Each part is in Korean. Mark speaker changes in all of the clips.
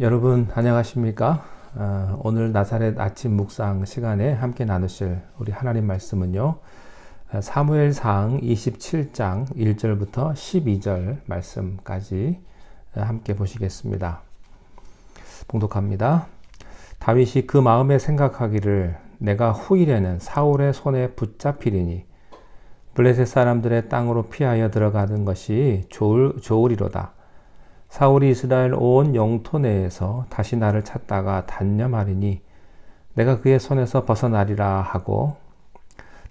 Speaker 1: 여러분 안녕하십니까? 오늘 나사렛 아침 묵상 시간에 함께 나누실 우리 하나님 말씀은요. 사무엘상 27장 1절부터 12절 말씀까지 함께 보시겠습니다. 봉독합니다. 다윗이 그 마음에 생각하기를 내가 후일에는 사울의 손에 붙잡히리니 블레셋 사람들의 땅으로 피하여 들어가는 것이 좋으리로다. 사울이 이스라엘 온 영토 내에서 다시 나를 찾다가 단념하리니 내가 그의 손에서 벗어나리라 하고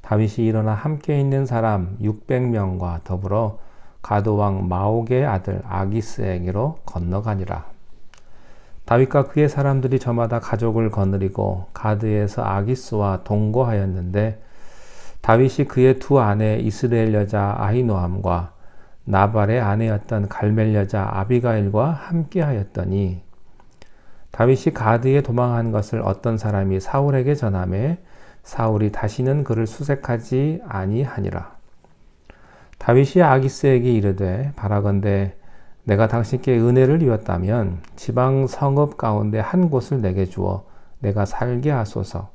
Speaker 1: 다윗이 일어나 함께 있는 사람 600명과 더불어 가드왕 마옥의 아들 아기스에게로 건너가니라. 다윗과 그의 사람들이 저마다 가족을 거느리고 가드에서 아기스와 동거하였는데 다윗이 그의 두 아내 이스라엘 여자 아히노함과 나발의 아내였던 갈멜 여자 아비가일과 함께 하였더니 다윗이 가드에 도망한 것을 어떤 사람이 사울에게 전하매 사울이 다시는 그를 수색하지 아니하니라. 다윗이 아기스에게 이르되 바라건대 내가 당신께 은혜를 이었다면 지방 성읍 가운데 한 곳을 내게 주어 내가 살게 하소서.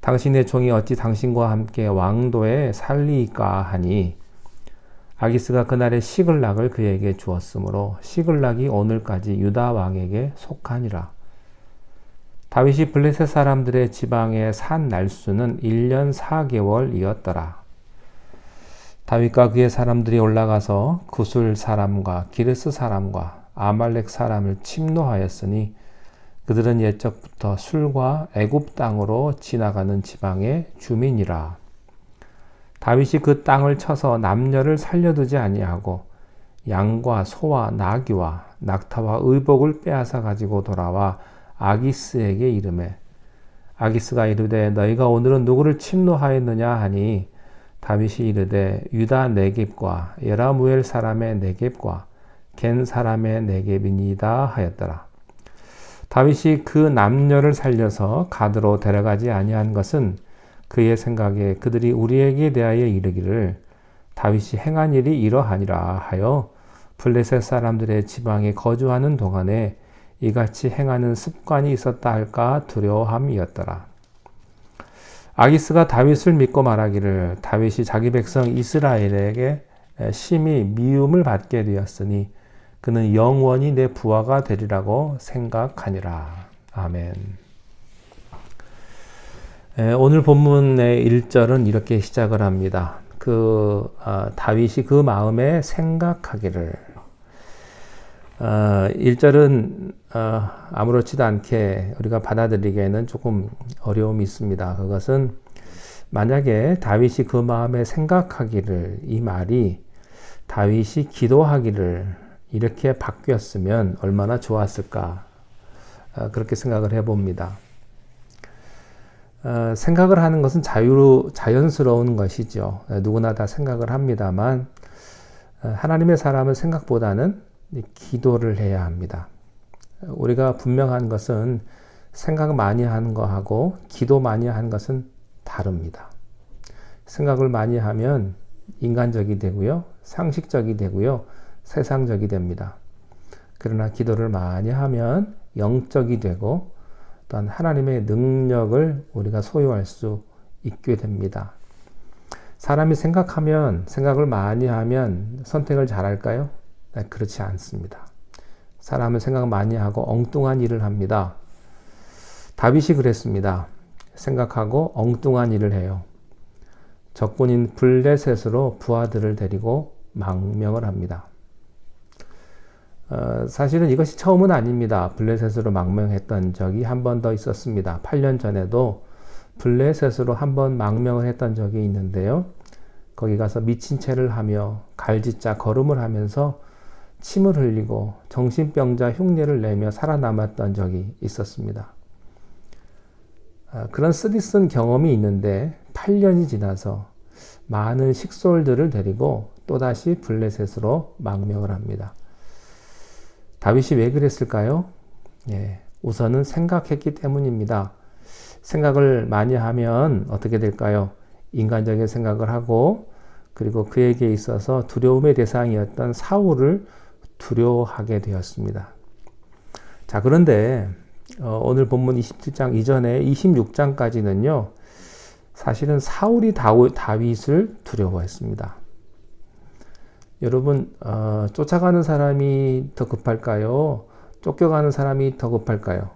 Speaker 1: 당신의 종이 어찌 당신과 함께 왕도에 살리이까 하니 아기스가 그날에 시글락을 그에게 주었으므로 시글락이 오늘까지 유다 왕에게 속하니라. 다윗이 블레셋 사람들의 지방에 산 날수는 1년 4개월이었더라. 다윗과 그의 사람들이 올라가서 구술 사람과 기르스 사람과 아말렉 사람을 침노하였으니 그들은 옛적부터 술과 애굽 땅으로 지나가는 지방의 주민이라. 다윗이 그 땅을 쳐서 남녀를 살려두지 아니하고 양과 소와 나귀와 낙타와 의복을 빼앗아 가지고 돌아와 아기스에게 이르매 아기스가 이르되 너희가 오늘은 누구를 침노하였느냐 하니 다윗이 이르되 유다 네겝과 여라무엘 사람의 네겝과 겐 사람의 네겝이니이다 하였더라. 다윗이 그 남녀를 살려서 가드로 데려가지 아니한 것은 그의 생각에 그들이 우리에게 대하여 이르기를 다윗이 행한 일이 이러하니라 하여 블레셋 사람들의 지방에 거주하는 동안에 이같이 행하는 습관이 있었다 할까 두려워함이었더라. 아기스가 다윗을 믿고 말하기를 다윗이 자기 백성 이스라엘에게 심히 미움을 받게 되었으니 그는 영원히 내 부하가 되리라고 생각하니라. 아멘. 오늘 본문의 1절은 이렇게 시작을 합니다. 다윗이 그 마음에 생각하기를. 1절은 아무렇지도 않게 우리가 받아들이기에는 조금 어려움이 있습니다. 그것은 만약에 다윗이 그 마음에 생각하기를 이 말이 다윗이 기도하기를 이렇게 바뀌었으면 얼마나 좋았을까 그렇게 생각을 해봅니다. 생각을 하는 것은 자연스러운 것이죠. 누구나 다 생각을 합니다만 하나님의 사람은 생각보다는 기도를 해야 합니다. 우리가 분명한 것은 생각 많이 하는 것하고 기도 많이 하는 것은 다릅니다. 생각을 많이 하면 인간적이 되고요. 상식적이 되고요. 세상적이 됩니다. 그러나 기도를 많이 하면 영적이 되고 또한 하나님의 능력을 우리가 소유할 수 있게 됩니다. 사람이 생각을 많이 하면 선택을 잘할까요? 네, 그렇지 않습니다. 사람은 생각 많이 하고 엉뚱한 일을 합니다. 다윗이 그랬습니다. 생각하고 엉뚱한 일을 해요. 적군인 블레셋으로 부하들을 데리고 망명을 합니다. 사실은 이것이 처음은 아닙니다. 블레셋으로 망명했던 적이 한 번 더 있었습니다. 8년 전에도 블레셋으로 한 번 망명을 했던 적이 있는데요. 거기 가서 미친 채를 하며 갈짓자 걸음을 하면서 침을 흘리고 정신병자 흉내를 내며 살아남았던 적이 있었습니다. 그런 쓰디쓴 경험이 있는데 8년이 지나서 많은 식솔들을 데리고 또다시 블레셋으로 망명을 합니다. 다윗이 왜 그랬을까요? 우선은 생각했기 때문입니다. 생각을 많이 하면 어떻게 될까요? 인간적인 생각을 하고 그리고 그에게 있어서 두려움의 대상이었던 사울을 두려워하게 되었습니다. 자, 그런데 오늘 본문 27장 이전에 26장까지는요. 사실은 사울이 다윗을 두려워했습니다. 여러분, 쫓아가는 사람이 더 급할까요? 쫓겨가는 사람이 더 급할까요?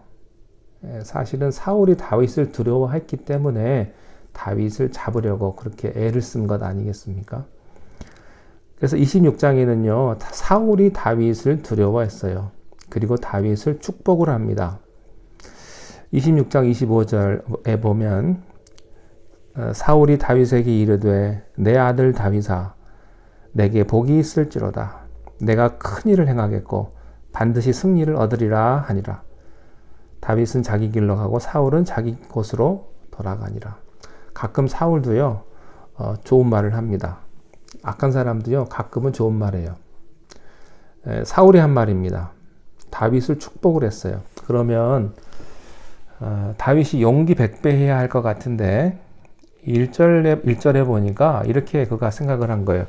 Speaker 1: 사실은 사울이 다윗을 두려워했기 때문에 다윗을 잡으려고 그렇게 애를 쓴 것 아니겠습니까? 그래서 26장에는요, 사울이 다윗을 두려워했어요. 그리고 다윗을 축복을 합니다. 26장 25절에 보면 사울이 다윗에게 이르되 내 아들 다윗아 내게 복이 있을지로다. 내가 큰 일을 행하겠고 반드시 승리를 얻으리라 하니라. 다윗은 자기 길로 가고 사울은 자기 곳으로 돌아가니라. 가끔 사울도요, 좋은 말을 합니다. 악한 사람도요, 가끔은 좋은 말해요. 사울이 한 말입니다. 다윗을 축복을 했어요. 그러면 다윗이 용기 100배 해야 할 것 같은데 1절에 보니까 이렇게 그가 생각을 한 거예요.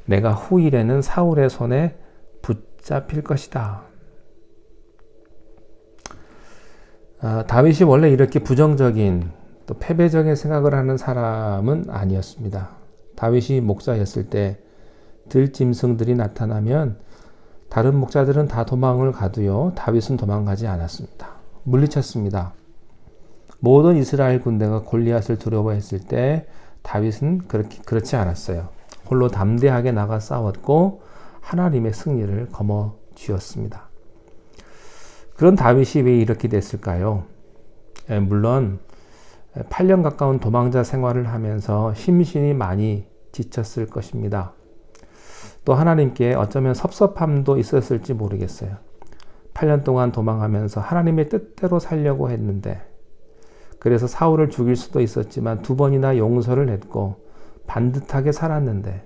Speaker 1: 내가 후일에는 사울의 손에 붙잡힐 것이다. 다윗이 원래 이렇게 부정적인 또 패배적인 생각을 하는 사람은 아니었습니다. 다윗이 목자였을 때 들짐승들이 나타나면 다른 목자들은 다 도망을 가도요, 다윗은 도망가지 않았습니다. 물리쳤습니다. 모든 이스라엘 군대가 골리앗을 두려워했을 때 다윗은 그렇지 않았어요. 홀로 담대하게 나가 싸웠고 하나님의 승리를 거머쥐었습니다. 그런 다윗이 왜 이렇게 됐을까요? 물론 8년 가까운 도망자 생활을 하면서 심신이 많이 지쳤을 것입니다. 또 하나님께 어쩌면 섭섭함도 있었을지 모르겠어요. 8년 동안 도망하면서 하나님의 뜻대로 살려고 했는데, 그래서 사울을 죽일 수도 있었지만 2번이나 용서를 했고 반듯하게 살았는데,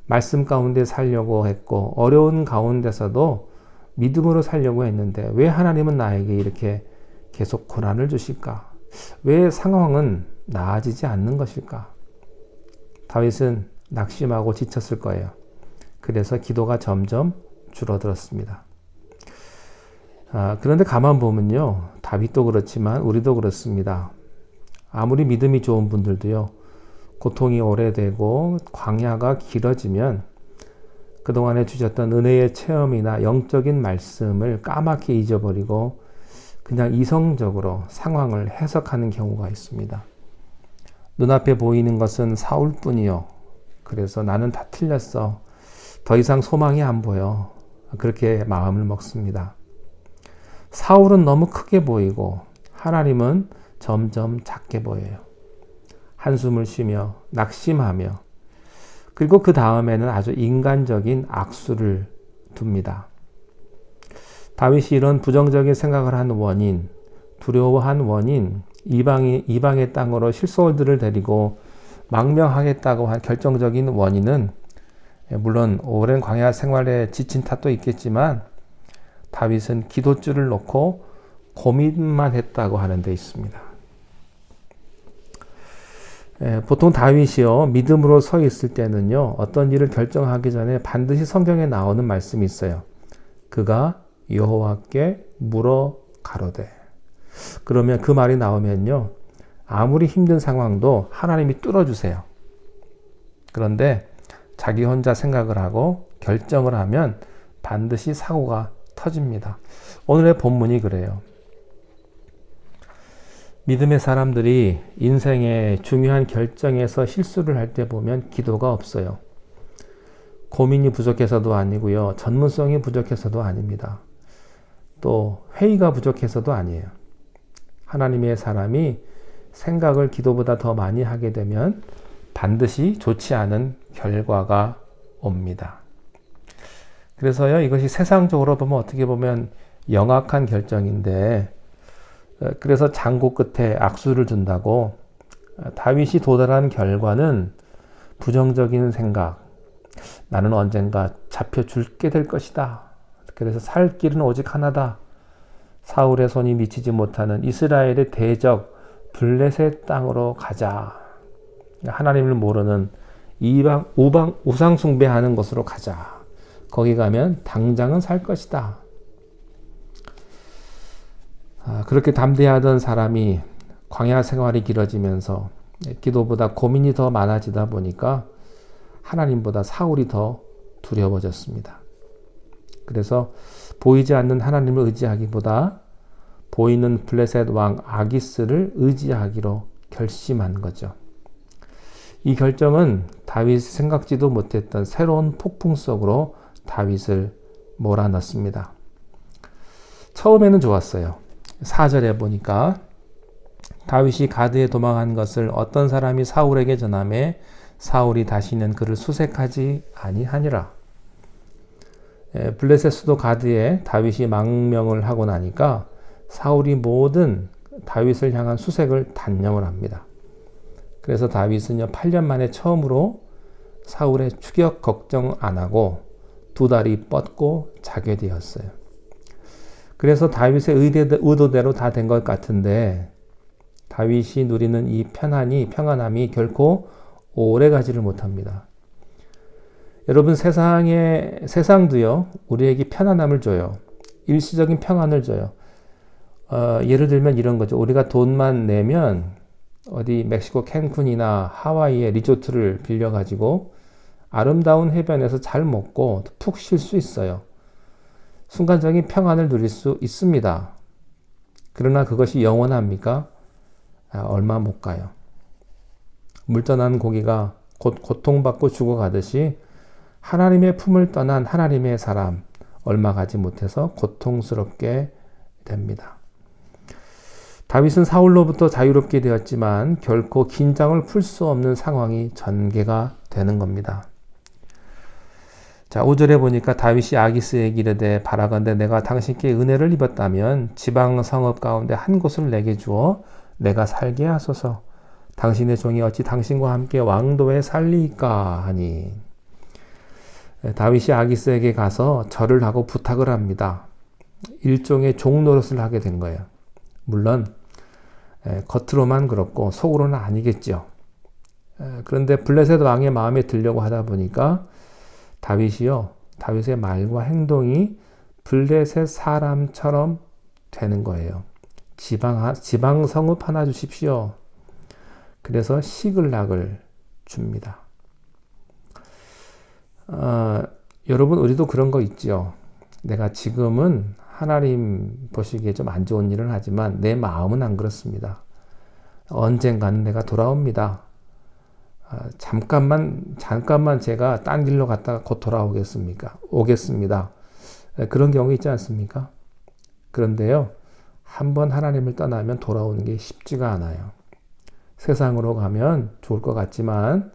Speaker 1: 말씀 가운데 살려고 했고 어려운 가운데서도 믿음으로 살려고 했는데 왜 하나님은 나에게 이렇게 계속 고난을 주실까? 왜 상황은 나아지지 않는 것일까? 다윗은 낙심하고 지쳤을 거예요. 그래서 기도가 점점 줄어들었습니다. 그런데 가만 보면요, 다윗도 그렇지만 우리도 그렇습니다. 아무리 믿음이 좋은 분들도요, 고통이 오래되고 광야가 길어지면 그동안에 주셨던 은혜의 체험이나 영적인 말씀을 까맣게 잊어버리고 그냥 이성적으로 상황을 해석하는 경우가 있습니다. 눈앞에 보이는 것은 사울뿐이요. 그래서 나는 다 틀렸어. 더 이상 소망이 안 보여. 그렇게 마음을 먹습니다. 사울은 너무 크게 보이고 하나님은 점점 작게 보여요. 한숨을 쉬며 낙심하며, 그리고 그 다음에는 아주 인간적인 악수를 둡니다. 다윗이 이런 부정적인 생각을 한 원인, 두려워한 원인, 이방의 땅으로 실소들을 데리고 망명하겠다고 한 결정적인 원인은 물론 오랜 광야 생활에 지친 탓도 있겠지만 다윗은 기도줄을 놓고 고민만 했다고 하는 데 있습니다. 보통 다윗이요, 믿음으로 서 있을 때는요, 어떤 일을 결정하기 전에 반드시 성경에 나오는 말씀이 있어요. 그가 여호와께 물어 가로되. 그러면 그 말이 나오면요, 아무리 힘든 상황도 하나님이 뚫어주세요. 그런데 자기 혼자 생각을 하고 결정을 하면 반드시 사고가 터집니다. 오늘의 본문이 그래요. 믿음의 사람들이 인생의 중요한 결정에서 실수를 할 때 보면 기도가 없어요. 고민이 부족해서도 아니고요, 전문성이 부족해서도 아닙니다. 또 회의가 부족해서도 아니에요. 하나님의 사람이 생각을 기도보다 더 많이 하게 되면 반드시 좋지 않은 결과가 옵니다. 그래서요, 이것이 세상적으로 보면 어떻게 보면 영악한 결정인데, 그래서 장고 끝에 악수를 둔다고 다윗이 도달한 결과는 부정적인 생각, 나는 언젠가 잡혀 죽게 될 것이다. 그래서 살 길은 오직 하나다. 사울의 손이 미치지 못하는 이스라엘의 대적 블레셋 땅으로 가자. 하나님을 모르는 우상 숭배하는 곳으로 가자. 거기 가면 당장은 살 것이다. 그렇게 담대하던 사람이 광야 생활이 길어지면서 기도보다 고민이 더 많아지다 보니까 하나님보다 사울이 더 두려워졌습니다. 그래서 보이지 않는 하나님을 의지하기보다 보이는 블레셋 왕 아기스를 의지하기로 결심한 거죠. 이 결정은 다윗이 생각지도 못했던 새로운 폭풍 속으로 다윗을 몰아넣습니다. 처음에는 좋았어요. 4절에 보니까 다윗이 가드에 도망한 것을 어떤 사람이 사울에게 전하매 사울이 다시는 그를 수색하지 아니하니라. 블레셋 수도 가드에 다윗이 망명을 하고 나니까 사울이 모든 다윗을 향한 수색을 단념을 합니다. 그래서 다윗은요 8년 만에 처음으로 사울의 추격 걱정 안 하고 두 다리 뻗고 자게 되었어요. 그래서 다윗의 의도대로 다 된 것 같은데 다윗이 누리는 이 평안함이 결코 오래 가지를 못합니다. 여러분 세상도요 우리에게 편안함을 줘요. 일시적인 평안을 줘요. 예를 들면 이런 거죠. 우리가 돈만 내면 어디 멕시코 캔쿤이나 하와이의 리조트를 빌려가지고 아름다운 해변에서 잘 먹고 푹 쉴 수 있어요. 순간적인 평안을 누릴 수 있습니다. 그러나 그것이 영원합니까? 얼마 못 가요. 물떠난 고기가 곧 고통받고 죽어가듯이 하나님의 품을 떠난 하나님의 사람 얼마 가지 못해서 고통스럽게 됩니다. 다윗은 사울로부터 자유롭게 되었지만 결코 긴장을 풀 수 없는 상황이 전개가 되는 겁니다. 자, 5절에 보니까 다윗이 아기스에게 이르되 바라건대 내가 당신께 은혜를 입었다면 지방 성읍 가운데 한 곳을 내게 주어 내가 살게 하소서. 당신의 종이 어찌 당신과 함께 왕도에 살리까 하니. 다윗이 아기스에게 가서 절을 하고 부탁을 합니다. 일종의 종 노릇을 하게 된 거예요. 물론 겉으로만 그렇고 속으로는 아니겠죠. 그런데 블레셋 왕의 마음에 들려고 하다 보니까 다윗의 말과 행동이 블레셋 사람처럼 되는 거예요. 지방 성읍 하나 주십시오. 그래서 시글락을 줍니다. 여러분 우리도 그런 거 있죠. 내가 지금은 하나님 보시기에 좀 안 좋은 일을 하지만 내 마음은 안 그렇습니다. 언젠가는 내가 돌아옵니다. 잠깐만 제가 딴 길로 갔다가 곧 오겠습니다. 그런 경우 있지 않습니까? 그런데요, 한번 하나님을 떠나면 돌아오는 게 쉽지가 않아요. 세상으로 가면 좋을 것 같지만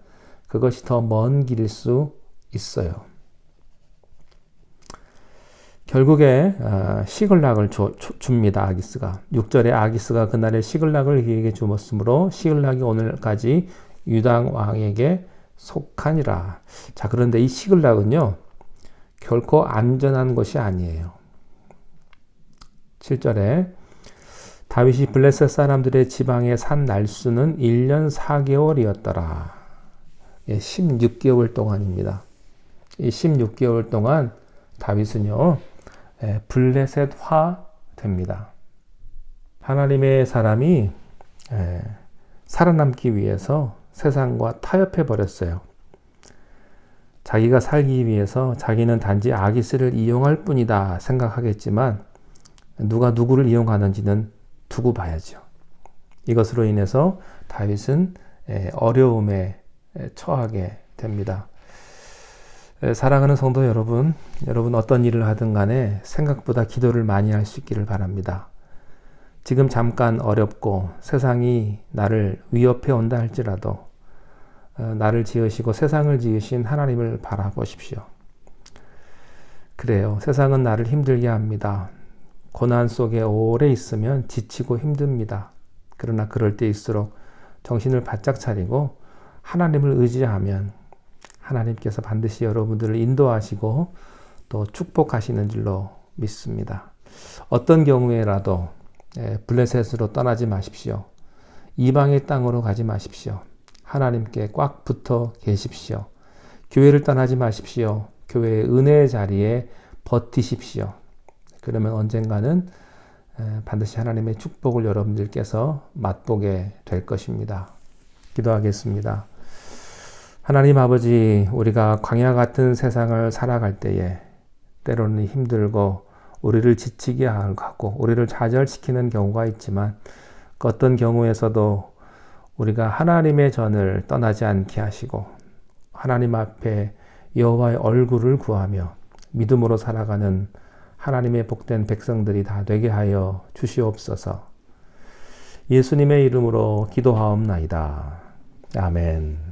Speaker 1: 그것이 더 먼 길일 수 있어요. 결국에 시글락을 줍니다. 아기스가. 6절에 아기스가 그날의 시글락을 그에게 주었으므로 시글락이 오늘까지 유당 왕에게 속하니라. 자, 그런데 이 시글락은요 결코 안전한 것이 아니에요. 7절에 다윗이 블레셋 사람들의 지방에 산 날수는 1년 4개월이었더라. 16개월 동안입니다. 이 16개월 동안 다윗은요 블레셋화 됩니다. 하나님의 사람이 살아남기 위해서 세상과 타협해 버렸어요. 자기가 살기 위해서 자기는 단지 아기스를 이용할 뿐이다 생각하겠지만 누가 누구를 이용하는지는 두고 봐야죠. 이것으로 인해서 다윗은 어려움에 처하게 됩니다. 사랑하는 성도 여러분 어떤 일을 하든 간에 생각보다 기도를 많이 할 수 있기를 바랍니다. 지금 잠깐 어렵고 세상이 나를 위협해 온다 할지라도 나를 지으시고 세상을 지으신 하나님을 바라보십시오. 그래요. 세상은 나를 힘들게 합니다. 고난 속에 오래 있으면 지치고 힘듭니다. 그러나 그럴 때일수록 정신을 바짝 차리고 하나님을 의지하면 하나님께서 반드시 여러분들을 인도하시고 또 축복하시는 줄로 믿습니다. 어떤 경우에라도 블레셋으로 떠나지 마십시오. 이방의 땅으로 가지 마십시오. 하나님께 꽉 붙어 계십시오. 교회를 떠나지 마십시오. 교회의 은혜의 자리에 버티십시오. 그러면 언젠가는 반드시 하나님의 축복을 여러분들께서 맛보게 될 것입니다. 기도하겠습니다. 하나님 아버지, 우리가 광야 같은 세상을 살아갈 때에 때로는 힘들고 우리를 지치게 하고 우리를 좌절시키는 경우가 있지만 그 어떤 경우에서도 우리가 하나님의 전을 떠나지 않게 하시고 하나님 앞에 여호와의 얼굴을 구하며 믿음으로 살아가는 하나님의 복된 백성들이 다 되게 하여 주시옵소서. 예수님의 이름으로 기도하옵나이다. 아멘.